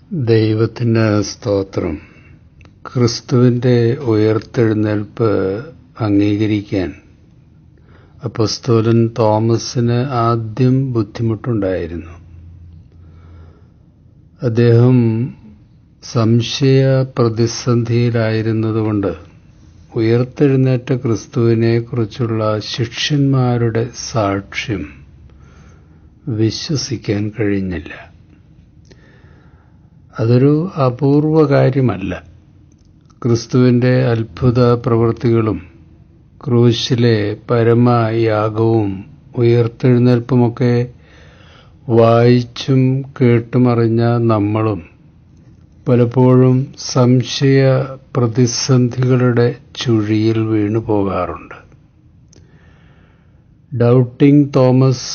ദൈവത്തിന് സ്തോത്രം. ക്രിസ്തുവിൻ്റെ ഉയിർത്തെഴുന്നേൽപ്പ് അംഗീകരിക്കാൻ അപ്പോസ്തലൻ തോമസിന് ആദ്യം ബുദ്ധിമുട്ടുണ്ടായിരുന്നു. അദ്ദേഹം സംശയ പ്രതിസന്ധിയിലായിരുന്നതുകൊണ്ട് ഉയിർത്തെഴുന്നേറ്റ ക്രിസ്തുവിനെ കുറിച്ചുള്ള ശിഷ്യന്മാരുടെ സാക്ഷ്യം വിശ്വസിക്കാൻ കഴിഞ്ഞില്ല. അതൊരു അപൂർവ കാര്യമല്ല. ക്രിസ്തുവിൻ്റെ അത്ഭുത പ്രവൃത്തികളും ക്രൂശിലെ പരമയാഗവും ഉയിർത്തെഴുന്നേൽപ്പുമൊക്കെ വായിച്ചും കേട്ടുമറിഞ്ഞ നമ്മളും പലപ്പോഴും സംശയ പ്രതിസന്ധികളുടെ ചുഴിയിൽ വീണുപോകാറുണ്ട്. ഡൗട്ടിംഗ് തോമസ്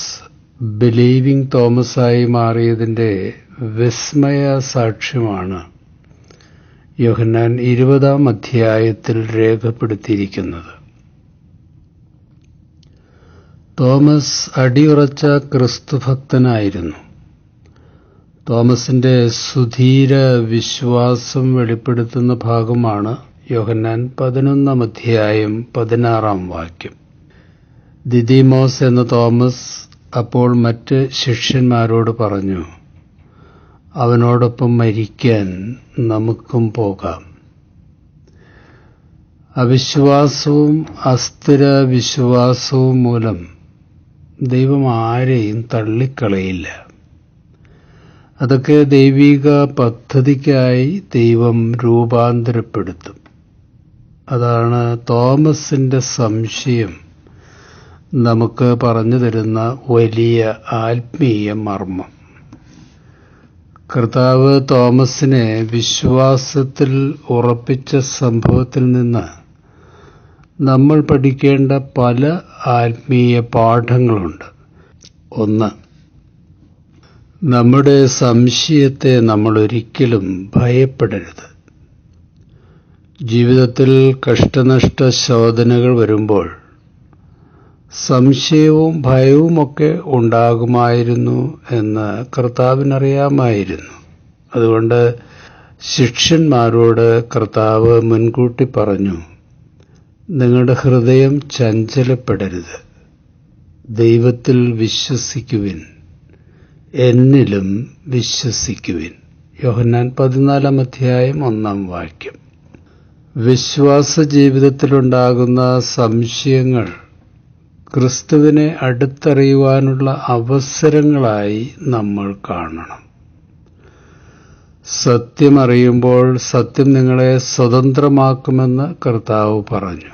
ബിലീവിംഗ് തോമസായി മാറിയതിൻ്റെ വിസ്മയ സാക്ഷ്യമാണ് യോഹന്നാൻ 20-ാം അധ്യായത്തിൽ രേഖപ്പെടുത്തിയിരിക്കുന്നത്. തോമസ് അടിയുറച്ച ക്രിസ്തുഭക്തനായിരുന്നു. തോമസിന്റെ സുധീര വിശ്വാസം വെളിപ്പെടുത്തുന്ന ഭാഗമാണ് യോഹന്നാൻ 11-ാം അധ്യായം 16-ാം വാക്യം. ദിദിമോസ് എന്ന തോമസ് അപ്പോൾ മറ്റ് ശിഷ്യന്മാരോട് പറഞ്ഞു, അവനോടൊപ്പം മരിക്കാൻ നമുക്കും പോകാം. അവിശ്വാസവും അസ്ഥിര വിശ്വാസവും മൂലം ദൈവം ആരെയും തള്ളിക്കളയില്ല. അതൊക്കെ ദൈവിക പദ്ധതിക്കായി ദൈവം രൂപാന്തരപ്പെടുത്തും. അതാണ് തോമസിന്റെ സംശയം നമുക്ക് പറഞ്ഞു തരുന്ന വലിയ ആത്മീയ മർമ്മം. കർത്താവ് തോമസിനെ വിശ്വാസത്തിൽ ഉറപ്പിച്ച സംഭവത്തിൽ നിന്ന് നമ്മൾ പഠിക്കേണ്ട പല ആത്മീയ പാഠങ്ങളുണ്ട്. ഒന്ന്, നമ്മുടെ സംശയത്തെ നമ്മൾ ഒരിക്കലും ഭയപ്പെടരുത്. ജീവിതത്തിൽ കഷ്ടനഷ്ട ശോധനകൾ വരുമ്പോൾ സംശയവും ഭയവുമൊക്കെ ഉണ്ടാകുമായിരുന്നു എന്ന് കർത്താവിനറിയാമായിരുന്നു. അതുകൊണ്ട് ശിഷ്യന്മാരോട് കർത്താവ് മുൻകൂട്ടി പറഞ്ഞു, നിങ്ങളുടെ ഹൃദയം ചഞ്ചലപ്പെടരുത്, ദൈവത്തിൽ വിശ്വസിക്കുവിൻ, എന്നിലും വിശ്വസിക്കുവിൻ. യോഹന്നാൻ 14-ാം അധ്യായം 1-ാം വാക്യം. വിശ്വാസ ജീവിതത്തിലുണ്ടാകുന്ന സംശയങ്ങൾ ക്രിസ്തുവിനെ അടുത്തറിയുവാനുള്ള അവസരങ്ങളായി നമ്മൾ കാണണം. സത്യമറിയുമ്പോൾ സത്യം നിങ്ങളെ സ്വതന്ത്രമാക്കുമെന്ന് കർത്താവ് പറഞ്ഞു.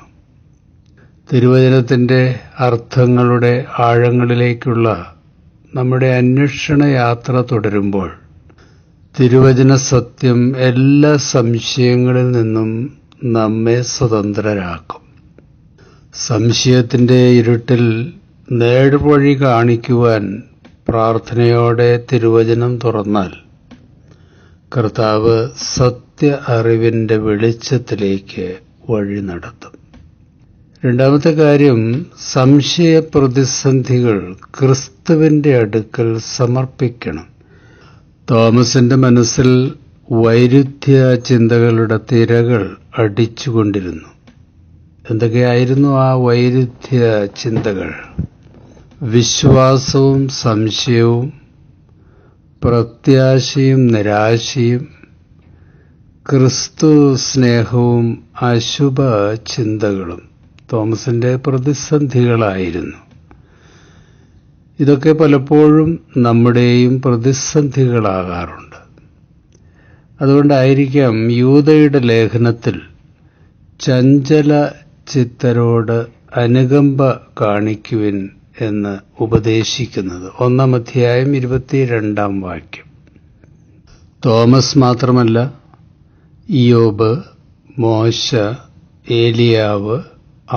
തിരുവചനത്തിൻ്റെ അർത്ഥങ്ങളുടെ ആഴങ്ങളിലേക്കുള്ള നമ്മുടെ അന്വേഷണ യാത്ര തുടരുമ്പോൾ തിരുവചന സത്യം എല്ലാ സംശയങ്ങളിൽ നിന്നും നമ്മെ സ്വതന്ത്രരാക്കും. സംശയത്തിൻ്റെ ഇരുട്ടിൽ നേർവഴി കാണിക്കുവാൻ പ്രാർത്ഥനയോടെ തിരുവചനം തുറന്നാൽ കർത്താവ് സത്യ അറിവിൻ്റെ വെളിച്ചത്തിലേക്ക് വഴി നടത്തും. രണ്ടാമത്തെ കാര്യം, സംശയ പ്രതിസന്ധികൾ ക്രിസ്തുവിൻ്റെ അടുക്കൽ സമർപ്പിക്കണം. തോമസിന്റെ മനസ്സിൽ വൈരുദ്ധ്യ ചിന്തകളുടെ തിരകൾ അടിച്ചുകൊണ്ടിരുന്നു. എന്തൊക്കെയായിരുന്നു ആ വൈരുദ്ധ്യ ചിന്തകൾ? വിശ്വാസവും സംശയവും, പ്രത്യാശയും നിരാശയും, ക്രിസ്തു സ്നേഹവും അശുഭ ചിന്തകളും തോമസിന്റെ പ്രതിസന്ധികളായിരുന്നു. ഇതൊക്കെ പലപ്പോഴും നമ്മുടെയും പ്രതിസന്ധികളാകാറുണ്ട്. അതുകൊണ്ടായിരിക്കാം യൂദയുടെ ലേഖനത്തിൽ ചഞ്ചല ചിത്തരോട് അനുകമ്പ കാണിക്കുവിൻ എന്ന് ഉപദേശിക്കുന്നത്. 1-ാം അധ്യായം 22-ാം വാക്യം. തോമസ് മാത്രമല്ല, ഇയ്യോബ്, മോശ, ഏലിയാവ്,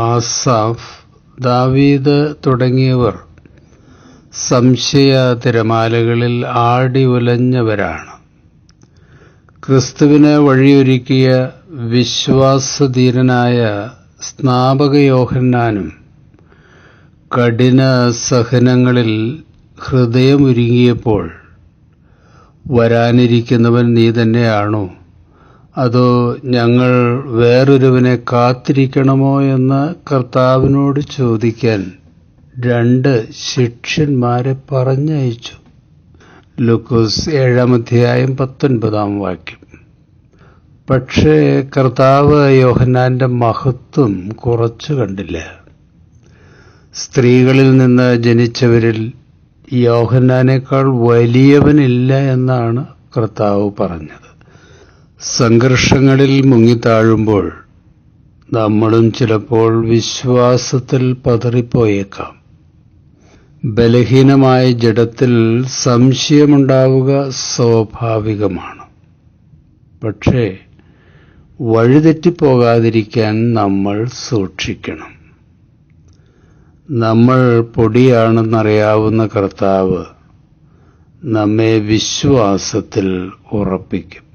ആസാഫ്, ദാവീദ് തുടങ്ങിയവർ സംശയ തിരമാലകളിൽ ആടി ഉലഞ്ഞവരാണ്. ക്രിസ്തുവിന് വഴിയൊരുക്കിയ വിശ്വാസധീരനായ സ്നാപക യോഹന്നാനും കഠിന സഹനങ്ങളിൽ ഹൃദയമുരുകിയപ്പോൾ വരാനിരിക്കുന്നവൻ നീ തന്നെയാണോ, അതോ ഞങ്ങൾ വേറൊരുവനെ കാത്തിരിക്കണമോ എന്ന് കർത്താവിനോട് ചോദിക്കാൻ 2 ശിഷ്യന്മാരെ പറഞ്ഞയച്ചു. ലൂക്കോസ് 7:19. പക്ഷേ കർത്താവ് യോഹന്നാന്റെ മഹത്വം കുറച്ചു കണ്ടില്ല. സ്ത്രീകളിൽ നിന്ന് ജനിച്ചവരിൽ യോഹന്നാനേക്കാൾ വലിയവനില്ല എന്നാണ് കർത്താവ് പറഞ്ഞത്. സംഘർഷങ്ങളിൽ മുങ്ങിത്താഴുമ്പോൾ നമ്മളും ചിലപ്പോൾ വിശ്വാസത്തിൽ പതറിപ്പോയേക്കാം. ബലഹീനമായ ജഡത്തിൽ സംശയമുണ്ടാവുക സ്വാഭാവികമാണ്. പക്ഷേ വഴിതെറ്റിപ്പോകാതിരിക്കാൻ നമ്മൾ സൂക്ഷിക്കണം. നമ്മൾ പൊടിയാണെന്നറിയാവുന്ന കർത്താവ് നമ്മെ വിശ്വാസത്തിൽ ഉറപ്പിക്കും.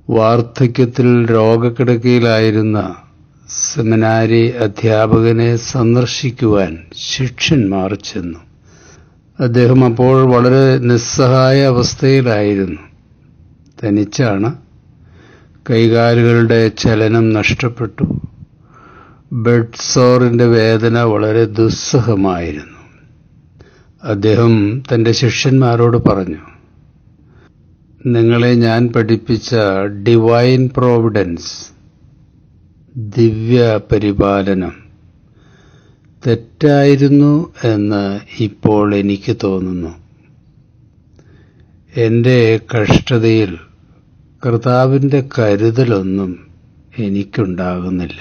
വാർദ്ധക്യത്തിൽ രോഗക്കിടക്കയിലായിരുന്ന സെമിനാരി അധ്യാപകനെ സന്ദർശിക്കുവാൻ ശിഷ്യന്മാർ ചെന്നു. അദ്ദേഹം അപ്പോൾ വളരെ നിസ്സഹായ അവസ്ഥയിലായിരുന്നു. തനിച്ചാണ്. കൈകാലുകളുടെ ചലനം നഷ്ടപ്പെട്ടു. ബെഡ് സോറിന്റെ വേദന വളരെ ദുസ്സഹമായിരുന്നു. അദ്ദേഹം തന്റെ ശിഷ്യന്മാരോട് പറഞ്ഞു, നിങ്ങളെ ഞാൻ പഠിപ്പിച്ച ഡിവൈൻ പ്രോവിഡൻസ്, ദിവ്യ പരിപാലനം തെറ്റായിരുന്നു എന്ന് ഇപ്പോൾ എനിക്ക് തോന്നുന്നു. എൻ്റെ കഷ്ടതയിൽ കർത്താവിൻ്റെ കരുതലൊന്നും എനിക്കുണ്ടാകുന്നില്ല.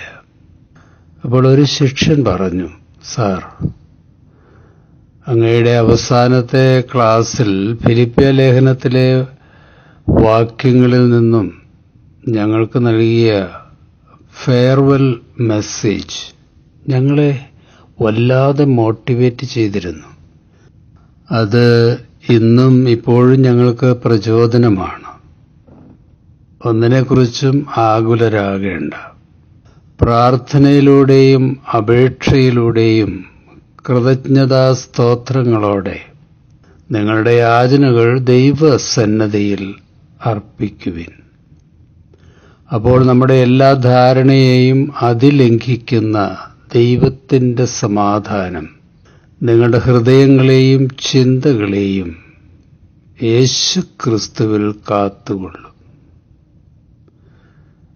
അപ്പോൾ ഒരു ശിഷ്യൻ പറഞ്ഞു, സാർ, അങ്ങയുടെ അവസാനത്തെ ക്ലാസ്സിൽ ഫിലിപ്പിയ ലേഖനത്തിലെ വാക്യങ്ങളിൽ നിന്നും ഞങ്ങൾക്ക് നൽകിയ ഫെയർവെൽ മെസ്സേജ് ഞങ്ങളെ വല്ലാതെ മോട്ടിവേറ്റ് ചെയ്തിരുന്നു. അത് ഇന്നും ഇപ്പോഴും ഞങ്ങൾക്ക് പ്രചോദനമാണ്. ഒന്നിനെക്കുറിച്ചും ആകുലരാകേണ്ട. പ്രാർത്ഥനയിലൂടെയും അപേക്ഷയിലൂടെയും കൃതജ്ഞതാസ്തോത്രങ്ങളോടെ നിങ്ങളുടെ യാചനകൾ ദൈവസന്നദ്ധിയിൽ അർപ്പിക്കുവിൻ. അപ്പോൾ നമ്മുടെ എല്ലാ ധാരണയെയും അതിലംഘിക്കുന്ന ദൈവത്തിൻ്റെ സമാധാനം നിങ്ങളുടെ ഹൃദയങ്ങളെയും ചിന്തകളെയും യേശുക്രിസ്തുവിൽ കാത്തുകൊള്ളും.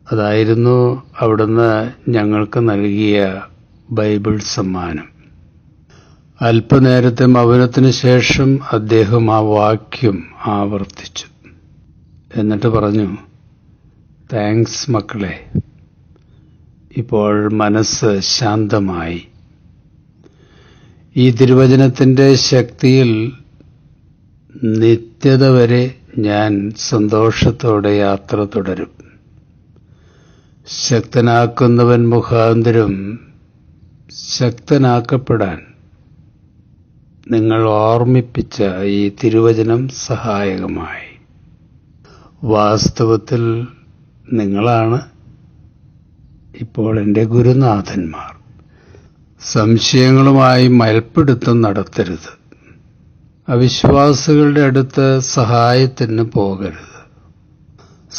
അതായിരുന്നു അവിടുന്ന് ഞങ്ങൾക്ക് നൽകിയ ബൈബിൾ സമ്മാനം. അല്പനേരത്തെ മൗനത്തിന് ശേഷം അദ്ദേഹം ആ വാക്യം ആവർത്തിച്ചു. എന്നിട്ട് പറഞ്ഞു, താങ്ക്സ് മക്കളെ, ഇപ്പോൾ മനസ്സ് ശാന്തമായി. ഈ തിരുവചനത്തിൻ്റെ ശക്തിയിൽ നിത്യത വരെ ഞാൻ സന്തോഷത്തോടെ യാത്ര തുടരും. ശക്തനാക്കുന്നവൻ മുഖാന്തരം ശക്തനാക്കപ്പെടാൻ നിങ്ങൾ ഓർമ്മിപ്പിച്ച ഈ തിരുവചനം സഹായകമായി. വാസ്തവത്തിൽ നിങ്ങളാണ് ഇപ്പോൾ എൻ്റെ ഗുരുനാഥന്മാർ. സംശയങ്ങളുമായി മൽപ്പിടുത്തം നടത്തരുത്. അവിശ്വാസികളുടെ അടുത്ത് സഹായത്തിന് പോകരുത്.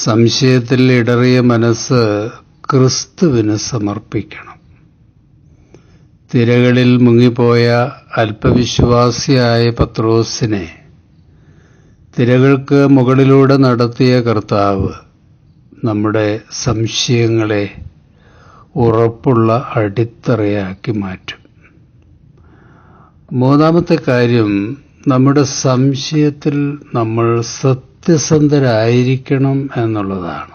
സംശയത്തിൽ ഇടറിയ മനസ്സ് ക്രിസ്തുവിന് സമർപ്പിക്കണം. തിരകളിൽ മുങ്ങിപ്പോയ അല്പവിശ്വാസിയായ പത്രോസിനെ തിരകൾക്ക് മുകളിലൂടെ നടത്തിയ കർത്താവ് നമ്മുടെ സംശയങ്ങളെ ഉറപ്പുള്ള അടിത്തറയാക്കി മാറ്റും. മൂന്നാമത്തെ കാര്യം, നമ്മുടെ സംശയത്തിൽ നമ്മൾ സത്യസന്ധരായിരിക്കണം എന്നുള്ളതാണ്.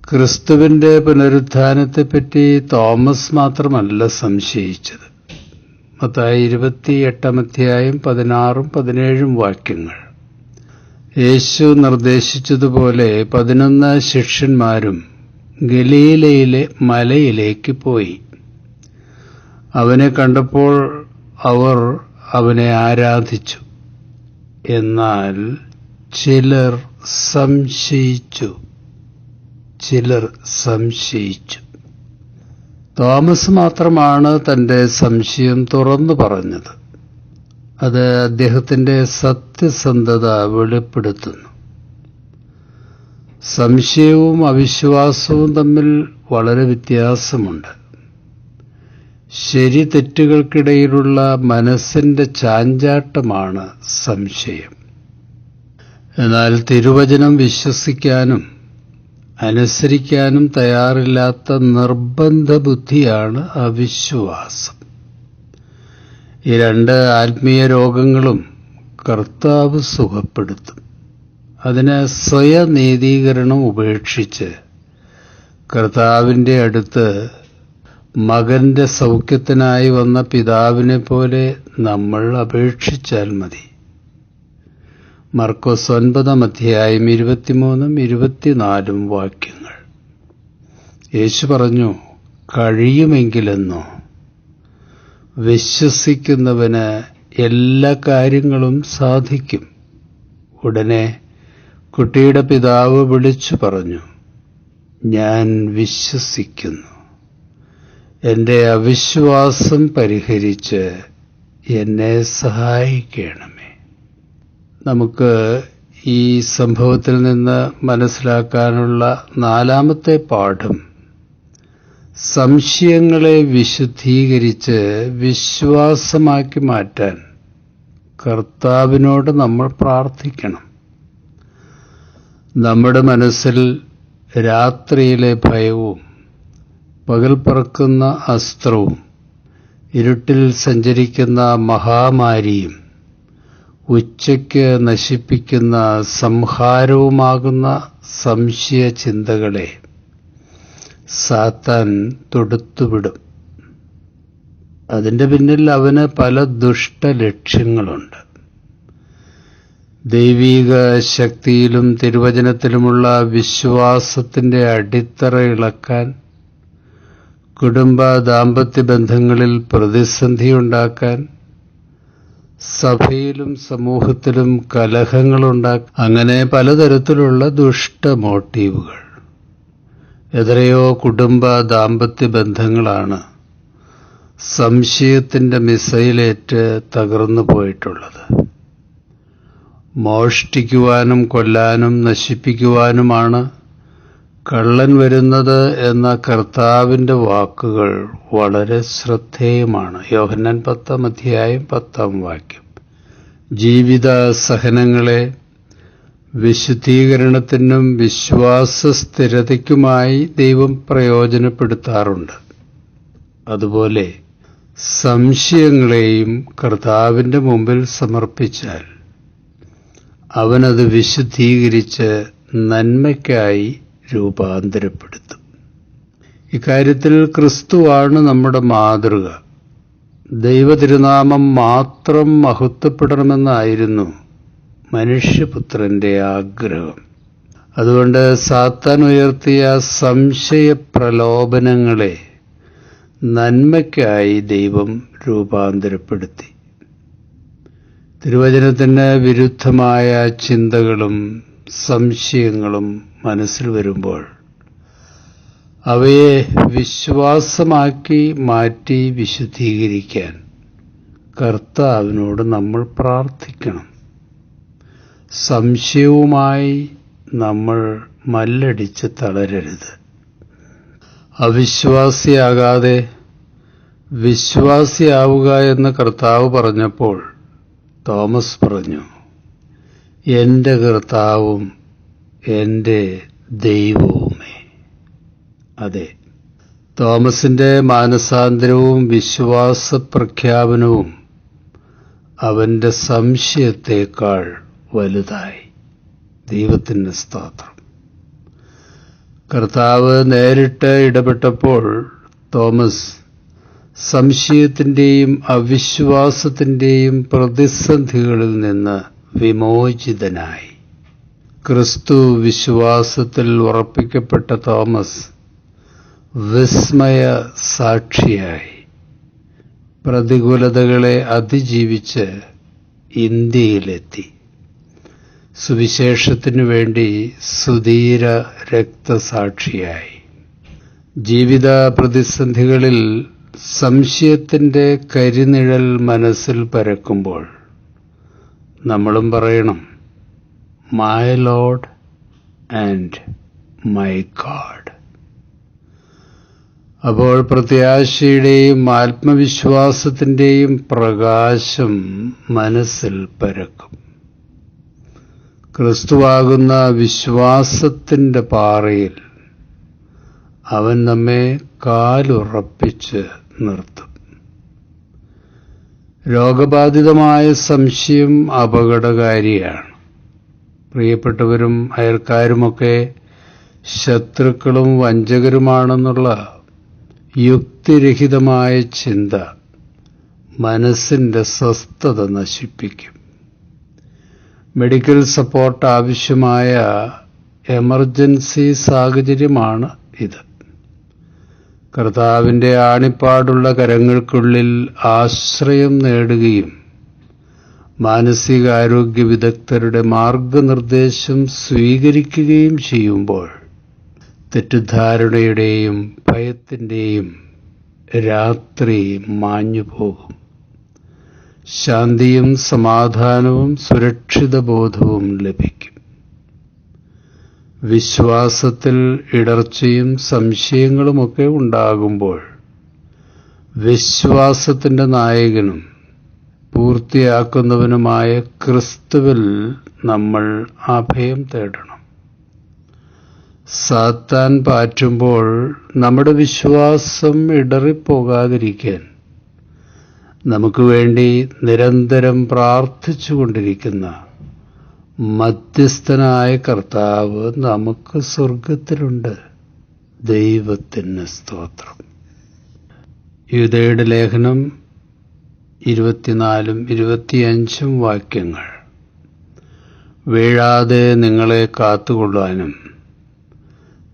ക്രിസ്തുവിൻ്റെ പുനരുത്ഥാനത്തെപ്പറ്റി തോമസ് മാത്രമല്ല സംശയിച്ചത്. മത്തായി 28:16-17 വാക്യങ്ങൾ. യേശു നിർദ്ദേശിച്ചതുപോലെ 11 ശിഷ്യന്മാരും ഗലീലയിലെ മലയിലേക്ക് പോയി. അവനെ കണ്ടപ്പോൾ അവർ അവനെ ആരാധിച്ചു. എന്നാൽ ചിലർ സംശയിച്ചു. തോമസ് മാത്രമാണ് തൻ്റെ സംശയം തുറന്നു പറഞ്ഞത്. അത് അദ്ദേഹത്തിൻ്റെ സത്യസന്ധത വെളിപ്പെടുത്തുന്നു. സംശയവും അവിശ്വാസവും തമ്മിൽ വളരെ വ്യത്യാസമുണ്ട്. ശരി തെറ്റുകൾക്കിടയിലുള്ള മനസ്സിന്റെ ചാഞ്ചാട്ടമാണ് സംശയം. എന്നാൽ തിരുവചനം വിശ്വസിക്കാനും അനുസരിക്കാനും തയ്യാറില്ലാത്ത നിർബന്ധ ബുദ്ധിയാണ് അവിശ്വാസം. ഈ രണ്ട് ആത്മീയ രോഗങ്ങളും കർത്താവ് സുഖപ്പെടുത്തും. അതിന് സ്വയനീതീകരണം ഉപേക്ഷിച്ച് കർത്താവിൻ്റെ അടുത്ത് മകന്റെ സൗഖ്യത്തിനായി വന്ന പിതാവിനെ പോലെ നമ്മൾ അപേക്ഷിച്ചാൽ മതി. മർക്കോസ് 9:23-24 വാക്യങ്ങൾ. യേശു പറഞ്ഞു, കഴിയുമെങ്കിലെന്നോ, വിശ്വസിക്കുന്നവന് എല്ലാ കാര്യങ്ങളും സാധിക്കും. ഉടനെ കുട്ടിയുടെ പിതാവ് വിളിച്ചു പറഞ്ഞു, ഞാൻ വിശ്വസിക്കുന്നു. എൻ്റെ അവിശ്വാസം പരിഹരിച്ച് എന്നെ സഹായിക്കണമേ. നമുക്ക് ഈ സംഭവത്തിൽ നിന്ന് മനസ്സിലാക്കാനുള്ള നാലാമത്തെ പാഠം, സംശയങ്ങളെ വിശുദ്ധീകരിച്ച് വിശ്വാസമാക്കി മാറ്റാൻ കർത്താവിനോട് നമ്മൾ പ്രാർത്ഥിക്കണം. നമ്മുടെ മനസ്സിൽ രാത്രിയിലെ ഭയവും പകൽ പറക്കുന്ന അസ്ത്രവും ഇരുട്ടിൽ സഞ്ചരിക്കുന്ന മഹാമാരിയും ഉച്ചയ്ക്ക് നശിപ്പിക്കുന്ന സംഹാരവുമാകുന്ന സംശയ ചിന്തകളെ സാത്താൻ തൊടുത്തുവിടും. അതിൻ്റെ പിന്നിൽ അവന് പല ദുഷ്ടലക്ഷ്യങ്ങളുണ്ട്. ദൈവീക ശക്തിയിലും തിരുവചനത്തിലുമുള്ള വിശ്വാസത്തിൻ്റെ അടിത്തറ ഇളക്കാൻ, കുടുംബ ദാമ്പത്യ ബന്ധങ്ങളിൽ പ്രതിസന്ധിയുണ്ടാക്കാൻ, സഭയിലും സമൂഹത്തിലും കലഹങ്ങളുണ്ടാക്കാൻ, അങ്ങനെ പലതരത്തിലുള്ള ദുഷ്ട മോട്ടീവുകൾ. എത്രയോ കുടുംബ ദാമ്പത്യ ബന്ധങ്ങളാണ് സംശയത്തിൻ്റെ മിസൈലേറ്റ് തകർന്നു പോയിട്ടുള്ളത്. മോഷ്ടിക്കുവാനും കൊല്ലാനും നശിപ്പിക്കുവാനുമാണ് കള്ളൻ വരുന്നത് എന്ന കർത്താവിൻ്റെ വാക്കുകൾ വളരെ ശ്രദ്ധേയമാണ്. യോഹന്നാൻ 10:10 ജീവിത സഹനങ്ങളെ വിശുദ്ധീകരണത്തിനും വിശ്വാസ സ്ഥിരതയ്ക്കുമായി ദൈവം പ്രയോജനപ്പെടുത്താറുണ്ട്. അതുപോലെ സംശയങ്ങളെയും കർത്താവിൻ്റെ മുമ്പിൽ സമർപ്പിച്ചാൽ അവനത് വിശുദ്ധീകരിച്ച് നന്മയ്ക്കായി രൂപാന്തരപ്പെടുത്തും. ഇക്കാര്യത്തിൽ ക്രിസ്തുവാണ് നമ്മുടെ മാതൃക. ദൈവതിരുനാമം മാത്രം മഹത്വപ്പെടണമെന്നായിരുന്നു മനുഷ്യപുത്രന്റെ ആഗ്രഹം. അതുകൊണ്ട് സാത്താൻ ഉയർത്തിയ സംശയ പ്രലോഭനങ്ങളെ നന്മയ്ക്കായി ദൈവം രൂപാന്തരപ്പെടുത്തി. തിരുവചനത്തിന് വിരുദ്ധമായ ചിന്തകളും സംശയങ്ങളും മനസ്സിൽ വരുമ്പോൾ അവയെ വിശ്വാസമാക്കി മാറ്റി വിശുദ്ധീകരിക്കാൻ കർത്താവിനോട് നമ്മൾ പ്രാർത്ഥിക്കണം. സംശയവുമായി നമ്മൾ മല്ലടിച്ച് തളരരുത്. അവിശ്വാസിയാകാതെ വിശ്വാസിയാവുക എന്ന് കർത്താവ് പറഞ്ഞപ്പോൾ തോമസ് പറഞ്ഞു, എൻ്റെ കർത്താവും എൻ്റെ ദൈവവുമേ. അതെ, തോമസിൻ്റെ മാനസാന്തരവും വിശ്വാസ പ്രഖ്യാപനവും അവൻ്റെ സംശയത്തേക്കാൾ വലുതായി. ദൈവത്തിന് സ്തോത്രം. കർത്താവ് നേരിട്ട് ഇടപെട്ടപ്പോൾ തോമസ് സംശയത്തിൻ്റെയും അവിശ്വാസത്തിൻ്റെയും പ്രതിസന്ധികളിൽ നിന്ന് വിമോചിതനായി. ക്രിസ്തു വിശ്വാസത്തിൽ ഉറപ്പിക്കപ്പെട്ട തോമസ് വിസ്മയ സാക്ഷിയായി പ്രതികൂലതകളെ അതിജീവിച്ച് ഇന്ത്യയിലെത്തി. സുവിശേഷത്തിനു വേണ്ടി സുധീര രക്തസാക്ഷിയായി. ജീവിത പ്രതിസന്ധികളിൽ സംശയത്തിൻ്റെ കരിനിഴൽ മനസ്സിൽ പരക്കുമ്പോൾ നമ്മളും പറയണം, my Lord and my God. അപ്പോൾ പ്രത്യാശയുടെയും ആത്മവിശ്വാസത്തിൻ്റെയും പ്രകാശം മനസ്സിൽ പരക്കും. ക്രിസ്തുവാകുന്ന വിശ്വാസത്തിൻ്റെ പാറയിൽ അവൻ നമ്മെ കാലുറപ്പിച്ച് നിർത്തും. രോഗബാധിതമായ സംശയം അപകടകാരിയാണ്. പ്രിയപ്പെട്ടവരും അയൽക്കാരുമൊക്കെ ശത്രുക്കളും വഞ്ചകരുമാണെന്നുള്ള യുക്തിരഹിതമായ ചിന്ത മനസ്സിൻ്റെ സ്വസ്ഥത നശിപ്പിക്കും. മെഡിക്കൽ സപ്പോർട്ട് ആവശ്യമായ എമർജൻസി സാഹചര്യമാണ് ഇത്. കർത്താവിൻ്റെ ആണിപ്പാടുള്ള കരങ്ങൾക്കുള്ളിൽ ആശ്രയം നേടുകയും മാനസികാരോഗ്യ വിദഗ്ധരുടെ മാർഗനിർദ്ദേശം സ്വീകരിക്കുകയും ചെയ്യുമ്പോൾ തെറ്റിദ്ധാരണയുടെയും ഭയത്തിൻ്റെയും രാത്രി മാഞ്ഞുപോകും. ശാന്തിയും സമാധാനവും സുരക്ഷിതബോധവും ലഭിക്കും. വിശ്വാസത്തിൽ ഇടർച്ചയും സംശയങ്ങളുമൊക്കെ ഉണ്ടാകുമ്പോൾ വിശ്വാസത്തിൻ്റെ നായകനും പൂർത്തിയാക്കുന്നവനുമായ ക്രിസ്തുവിൽ നമ്മൾ അഭയം തേടണം. സാത്താൻ പാറ്റുമ്പോൾ നമ്മുടെ വിശ്വാസം ഇടറിപ്പോകാതിരിക്കാൻ നമുക്ക് വേണ്ടി നിരന്തരം പ്രാർത്ഥിച്ചുകൊണ്ടിരിക്കുന്ന മധ്യസ്ഥനായ കർത്താവ് നമുക്ക് സ്വർഗത്തിലുണ്ട്. ദൈവത്തിന് സ്തോത്രം. യൂദയുടെ ലേഖനം 24-25 വാക്യങ്ങൾ. വീഴാതെ നിങ്ങളെ കാത്തുകൊള്ളാനും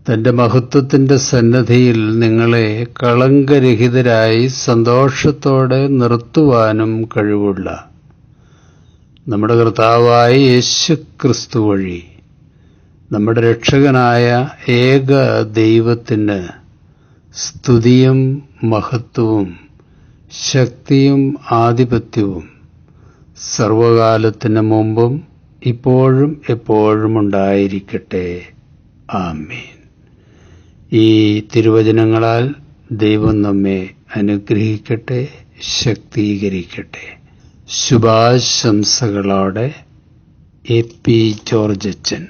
തൻ്റെ മഹത്വത്തിൻ്റെ സന്നദ്ധിയിൽ നിങ്ങളെ കളങ്കരഹിതരായി സന്തോഷത്തോടെ നിർത്തുവാനും കഴിവുള്ള നമ്മുടെ കർത്താവായ യേശുക്രിസ്തു വഴി നമ്മുടെ രക്ഷകനായ ഏക ദൈവത്തിന് സ്തുതിയും മഹത്വവും ശക്തിയും ആധിപത്യവും സർവകാലത്തിന് മുമ്പും ഇപ്പോഴും എപ്പോഴും ഉണ്ടായിരിക്കട്ടെ. ആമേൻ. ഈ തിരുവചനങ്ങളാൽ ദൈവം നമ്മെ അനുഗ്രഹിക്കട്ടെ, ശക്തീകരിക്കട്ടെ. ശുഭാശംസകളോടെ എ പി ജോർജച്ചൻ.